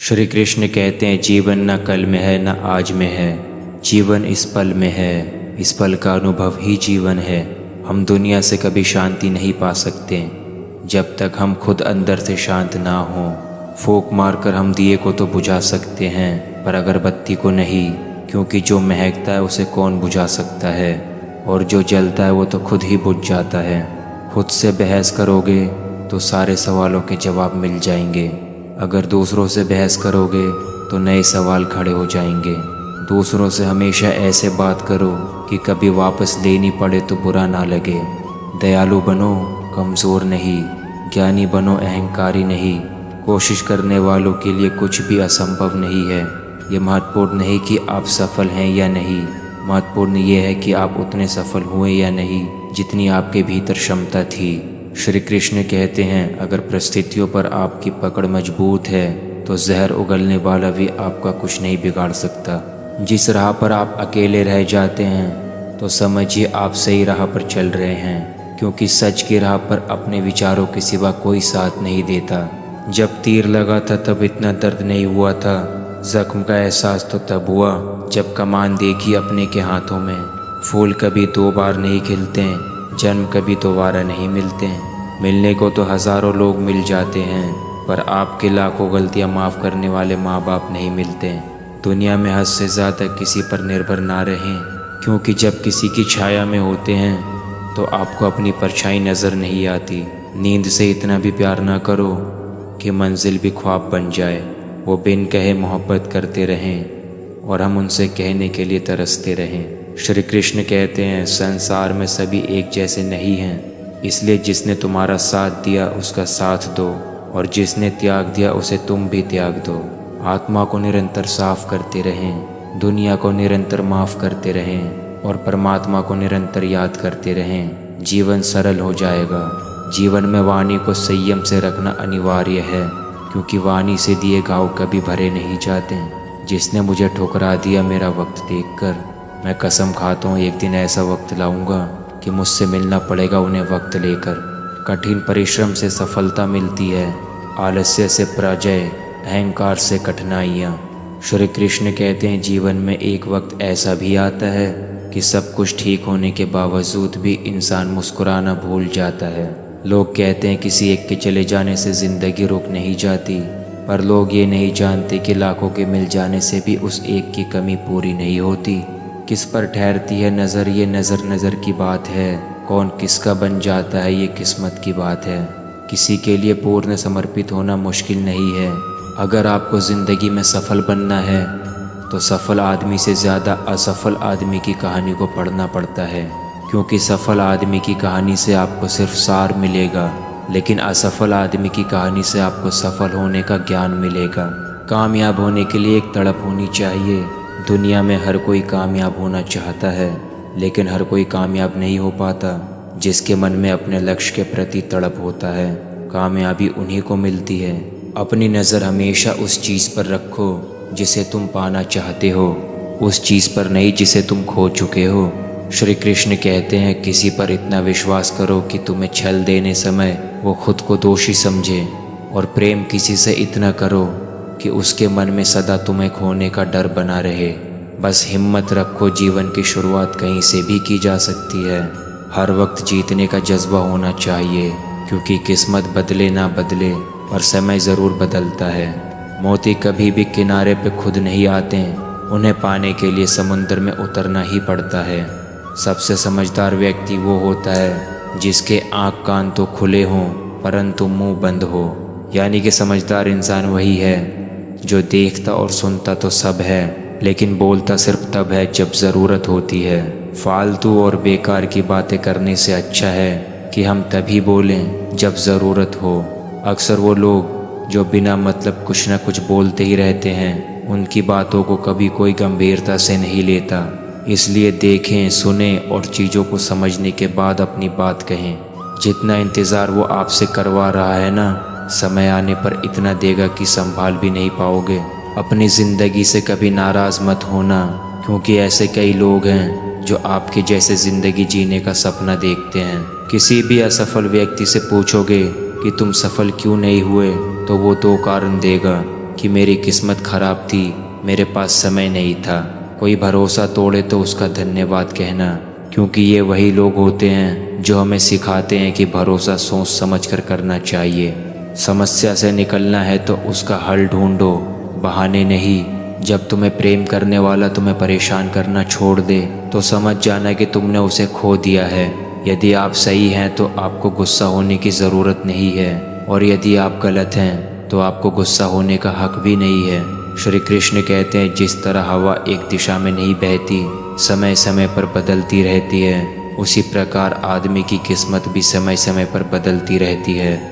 श्री कृष्ण कहते हैं जीवन न कल में है न आज में है, जीवन इस पल में है, इस पल का अनुभव ही जीवन है। हम दुनिया से कभी शांति नहीं पा सकते जब तक हम खुद अंदर से शांत ना हों। फूंक मारकर हम दिए को तो बुझा सकते हैं पर अगरबत्ती को नहीं, क्योंकि जो महकता है उसे कौन बुझा सकता है और जो जलता है वो तो खुद ही बुझ जाता है। खुद से बहस करोगे तो सारे सवालों के जवाब मिल जाएंगे, अगर दूसरों से बहस करोगे तो नए सवाल खड़े हो जाएंगे। दूसरों से हमेशा ऐसे बात करो कि कभी वापस लेनी पड़े तो बुरा ना लगे। दयालु बनो, कमज़ोर नहीं। ज्ञानी बनो, अहंकारी नहीं। कोशिश करने वालों के लिए कुछ भी असंभव नहीं है। ये महत्वपूर्ण नहीं कि आप सफल हैं या नहीं, महत्वपूर्ण ये है कि आप उतने सफल हुए या नहीं जितनी आपके भीतर क्षमता थी। श्री कृष्ण कहते हैं अगर परिस्थितियों पर आपकी पकड़ मजबूत है तो जहर उगलने वाला भी आपका कुछ नहीं बिगाड़ सकता। जिस राह पर आप अकेले रह जाते हैं तो समझिए आप सही राह पर चल रहे हैं, क्योंकि सच की राह पर अपने विचारों के सिवा कोई साथ नहीं देता। जब तीर लगा था तब इतना दर्द नहीं हुआ था, जख्म का एहसास तो तब हुआ जब कमान देखी अपने के हाथों में। फूल कभी दो बार नहीं खिलते, जन्म कभी दोबारा नहीं मिलते। मिलने को तो हज़ारों लोग मिल जाते हैं पर आपके लाखों गलतियां माफ़ करने वाले माँ बाप नहीं मिलते। दुनिया में हद से ज़्यादा किसी पर निर्भर ना रहें, क्योंकि जब किसी की छाया में होते हैं तो आपको अपनी परछाई नज़र नहीं आती। नींद से इतना भी प्यार ना करो कि मंजिल भी ख्वाब बन जाए। वो बिन कहे मोहब्बत करते रहें और हम उनसे कहने के लिए तरसते रहें। श्री कृष्ण कहते हैं संसार में सभी एक जैसे नहीं हैं, इसलिए जिसने तुम्हारा साथ दिया उसका साथ दो और जिसने त्याग दिया उसे तुम भी त्याग दो। आत्मा को निरंतर साफ करते रहें, दुनिया को निरंतर माफ़ करते रहें और परमात्मा को निरंतर याद करते रहें। जीवन सरल हो जाएगा। जीवन में वाणी को संयम से रखना अनिवार्य है, क्योंकि वाणी से दिए घाव कभी भरे नहीं जाते। जिसने मुझे ठुकरा दिया मेरा वक्त देखकर, मैं कसम खाता हूँ एक दिन ऐसा वक्त लाऊंगा कि मुझसे मिलना पड़ेगा उन्हें वक्त लेकर। कठिन परिश्रम से सफलता मिलती है, आलस्य से पराजय, अहंकार से कठिनाइयाँ। श्री कृष्ण कहते हैं जीवन में एक वक्त ऐसा भी आता है कि सब कुछ ठीक होने के बावजूद भी इंसान मुस्कुराना भूल जाता है। लोग कहते हैं किसी एक के चले जाने से ज़िंदगी रुक नहीं जाती, पर लोग ये नहीं जानते कि लाखों के मिल जाने से भी उस एक की कमी पूरी नहीं होती। किस पर ठहरती है नज़र, ये नज़र की बात है। कौन किसका बन जाता है ये किस्मत की बात है। किसी के लिए पूर्ण समर्पित होना मुश्किल नहीं है। अगर आपको ज़िंदगी में सफल बनना है तो सफल आदमी से ज़्यादा असफल आदमी की कहानी को पढ़ना पड़ता है, क्योंकि सफल आदमी की कहानी से आपको सिर्फ सार मिलेगा, लेकिन असफल आदमी की कहानी से आपको सफल होने का ज्ञान मिलेगा। कामयाब होने के लिए एक तड़प होनी चाहिए। दुनिया में हर कोई कामयाब होना चाहता है, लेकिन हर कोई कामयाब नहीं हो पाता। जिसके मन में अपने लक्ष्य के प्रति तड़प होता है, कामयाबी उन्हीं को मिलती है। अपनी नज़र हमेशा उस चीज़ पर रखो जिसे तुम पाना चाहते हो, उस चीज़ पर नहीं जिसे तुम खो चुके हो। श्री कृष्ण कहते हैं किसी पर इतना विश्वास करो कि तुम्हें छल देने समय वो खुद को दोषी समझे, और प्रेम किसी से इतना करो कि उसके मन में सदा तुम्हें खोने का डर बना रहे। बस हिम्मत रखो, जीवन की शुरुआत कहीं से भी की जा सकती है। हर वक्त जीतने का जज्बा होना चाहिए, क्योंकि किस्मत बदले ना बदले पर समय ज़रूर बदलता है। मोती कभी भी किनारे पे खुद नहीं आते, उन्हें पाने के लिए समुद्र में उतरना ही पड़ता है। सबसे समझदार व्यक्ति वो होता है जिसके आँख कान तो खुले हों परंतु मुंह बंद हो। यानी कि समझदार इंसान वही है जो देखता और सुनता तो सब है, लेकिन बोलता सिर्फ तब है जब ज़रूरत होती है। फालतू और बेकार की बातें करने से अच्छा है कि हम तभी बोलें जब ज़रूरत हो। अक्सर वो लोग जो बिना मतलब कुछ न कुछ बोलते ही रहते हैं, उनकी बातों को कभी कोई गंभीरता से नहीं लेता। इसलिए देखें, सुने और चीज़ों को समझने के बाद अपनी बात कहें। जितना इंतज़ार वो आपसे करवा रहा है ना, समय आने पर इतना देगा कि संभाल भी नहीं पाओगे। अपनी ज़िंदगी से कभी नाराज़ मत होना, क्योंकि ऐसे कई लोग हैं जो आपके जैसे ज़िंदगी जीने का सपना देखते हैं। किसी भी असफल व्यक्ति से पूछोगे कि तुम सफल क्यों नहीं हुए तो वो दो कारण देगा। कि मेरी किस्मत खराब थी, मेरे पास समय नहीं था। कोई भरोसा तोड़े तो उसका धन्यवाद कहना, क्योंकि ये वही लोग होते हैं जो हमें सिखाते हैं कि भरोसा सोच समझ कर करना चाहिए। समस्या से निकलना है तो उसका हल ढूंढो, बहाने नहीं। जब तुम्हें प्रेम करने वाला तुम्हें परेशान करना छोड़ दे तो समझ जाना कि तुमने उसे खो दिया है। यदि आप सही हैं तो आपको गुस्सा होने की ज़रूरत नहीं है, और यदि आप गलत हैं तो आपको गुस्सा होने का हक भी नहीं है। श्री कृष्ण कहते हैं, जिस तरह हवा एक दिशा में नहीं बहती, समय समय पर बदलती रहती है, उसी प्रकार आदमी की किस्मत भी समय समय पर बदलती रहती है।